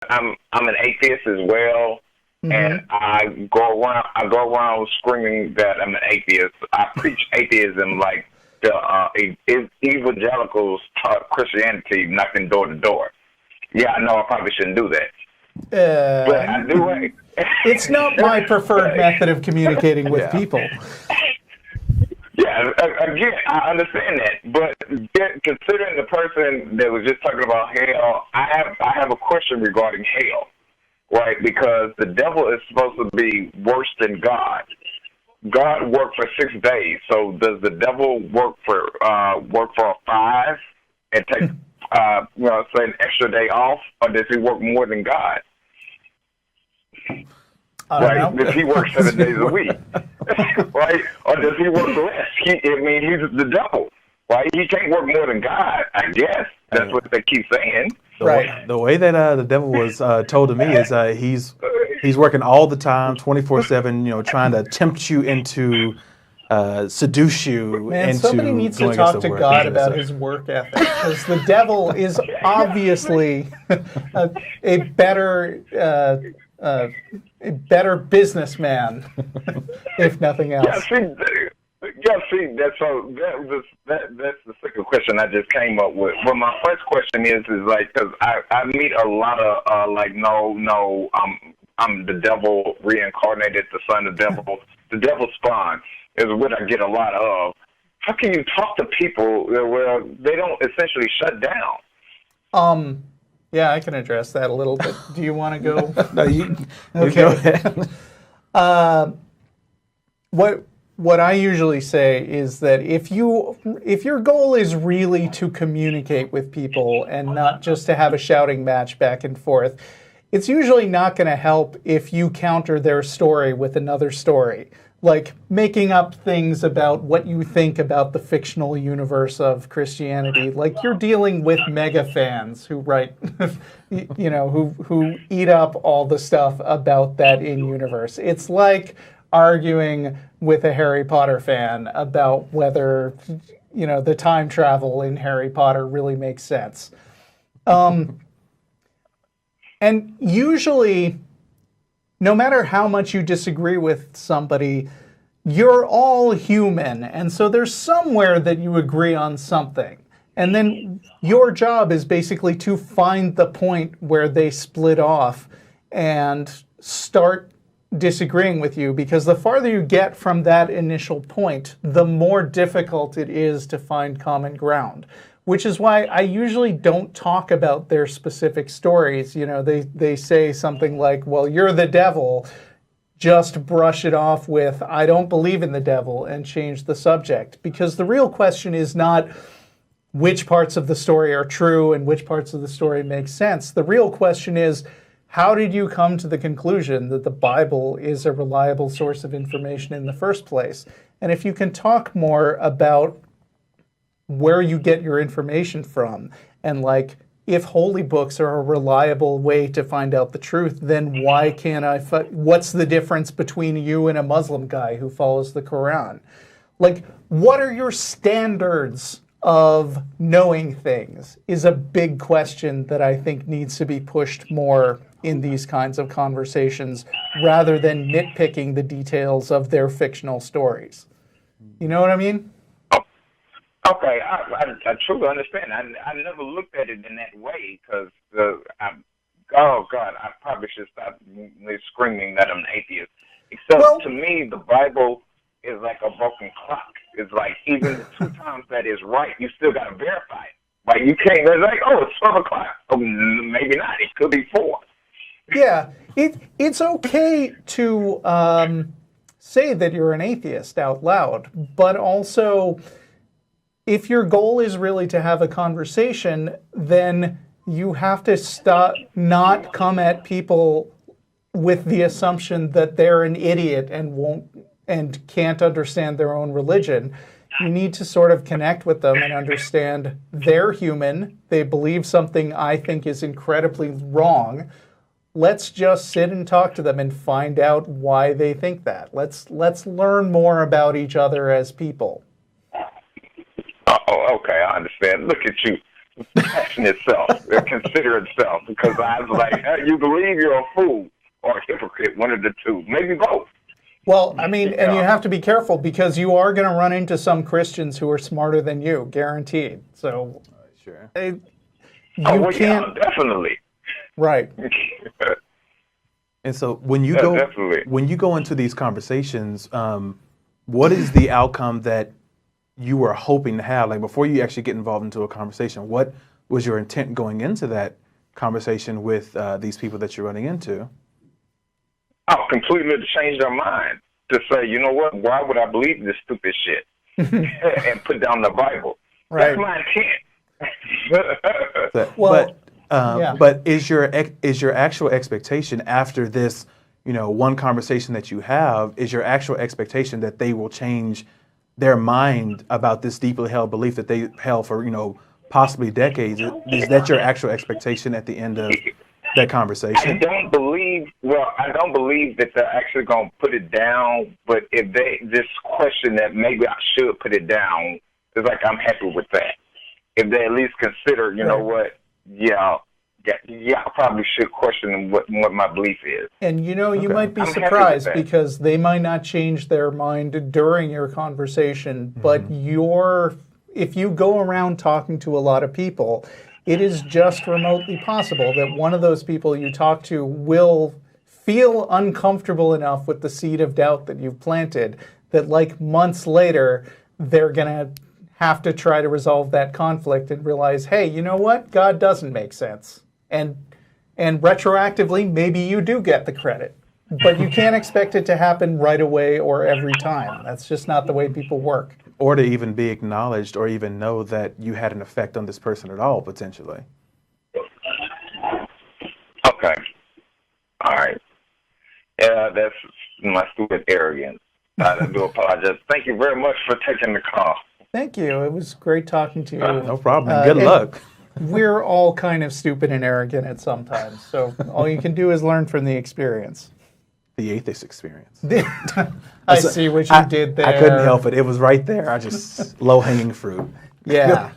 I'm an atheist as well, and I go around screaming that I'm an atheist. I preach atheism like the evangelicals taught Christianity, knocking door to door. Yeah, I know I probably shouldn't do that, but I do it. It's not my preferred method of communicating with people. Yeah, again, I understand that, but considering the person that was just talking about hell, I have a question regarding hell, right? Because the devil is supposed to be worse than God. God worked for 6 days, so does the devil work for 5 and take say an extra day off, or does he work more than God? Right? Does he work 7 days a week? Right? Or does he work less? He's the devil. Right? He can't work more than God, I guess. That's what they keep saying. Right. The way that the devil was told to me is he's working all the time, 24/7, trying to tempt you into, seduce you. Man, into somebody needs to talk to God about his work ethic, because the devil is obviously a better businessman, if nothing else. See, that's the second question I just came up with. Well, my first question is like, because I meet a lot of no, I'm the devil reincarnated, the son of the devil, the devil's spawn is what I get a lot of. How can you talk to people where they don't essentially shut down? Yeah, I can address that a little bit. Do you want to go? No, you okay. Go ahead. What I usually say is that if your goal is really to communicate with people and not just to have a shouting match back and forth, it's usually not going to help if you counter their story with another story, like making up things about what you think about the fictional universe of Christianity. Like, you're dealing with mega fans who write, who eat up all the stuff about that in-universe. It's like arguing with a Harry Potter fan about whether, the time travel in Harry Potter really makes sense. And usually, no matter how much you disagree with somebody, you're all human. And so there's somewhere that you agree on something. And then your job is basically to find the point where they split off and start disagreeing with you, because the farther you get from that initial point, the more difficult it is to find common ground. Which is why I usually don't talk about their specific stories. They say something like, well, you're the devil. Just brush it off with, I don't believe in the devil, and change the subject. Because the real question is not which parts of the story are true and which parts of the story make sense. The real question is, how did you come to the conclusion that the Bible is a reliable source of information in the first place? And if you can talk more about where you get your information from, and like, if holy books are a reliable way to find out the truth, then why can't what's the difference between you and a Muslim guy who follows the Quran? Like, what are your standards of knowing things is a big question that I think needs to be pushed more in these kinds of conversations, rather than nitpicking the details of their fictional stories. You know what I mean? Okay, I truly understand. I never looked at it in that way, because I probably should stop screaming that I'm an atheist. Except to me, the Bible is like a broken clock. It's like, even the 2 times that is right, you still got to verify it. Like, you can't, it's like, it's 12 o'clock. Oh, maybe not. It could be 4. Yeah, it's okay to say that you're an atheist out loud, but also, if your goal is really to have a conversation, then you have to not come at people with the assumption that they're an idiot and can't understand their own religion. You need to sort of connect with them and understand they're human. They believe something I think is incredibly wrong. Let's just sit and talk to them and find out why they think that. Let's learn more about each other as people. Oh, okay, I understand. Look at you. passionate self, a considerate self, because I was like, you believe you're a fool or a hypocrite, one of the two, maybe both. Well, I mean, and you have to be careful because you are going to run into some Christians who are smarter than you, guaranteed. So, Sure. you Well, can't. yeah, definitely. Right. And so when you Definitely. go into these conversations, what is the outcome that you were hoping to have? Like before you actually get involved into a conversation, what was your intent going into that conversation with these people that you're running into? Oh, completely to change their mind. To say, you know what, why would I believe this stupid shit? And put down the Bible. Right. That's my intent. Well, but is your actual expectation after this, one conversation that you have, is your actual expectation that they will change their mind about this deeply held belief that they held for, possibly decades? Is that your actual expectation at the end of that conversation? I don't believe that they're actually going to put it down, but if they just question that maybe I should put it down, it's like I'm happy with that. If they at least consider, you know what, I probably should question what my belief is. And you might be surprised because they might not change their mind during your conversation, but if you go around talking to a lot of people, it is just remotely possible that one of those people you talk to will feel uncomfortable enough with the seed of doubt that you've planted that like months later, they're going to have to try to resolve that conflict and realize, hey, you know what? God doesn't make sense. And retroactively, maybe you do get the credit. But you can't expect it to happen right away or every time. That's just not the way people work. Or to even be acknowledged or even know that you had an effect on this person at all, potentially. Okay. All right. Yeah, that's my stupid arrogance. I do apologize. Thank you very much for taking the call. Thank you. It was great talking to you. No problem. Good luck. We're all kind of stupid and arrogant at some times. So all you can do is learn from the experience. The Atheist Experience. I see what you did there. I couldn't help it. It was right there. Low-hanging fruit. Yeah.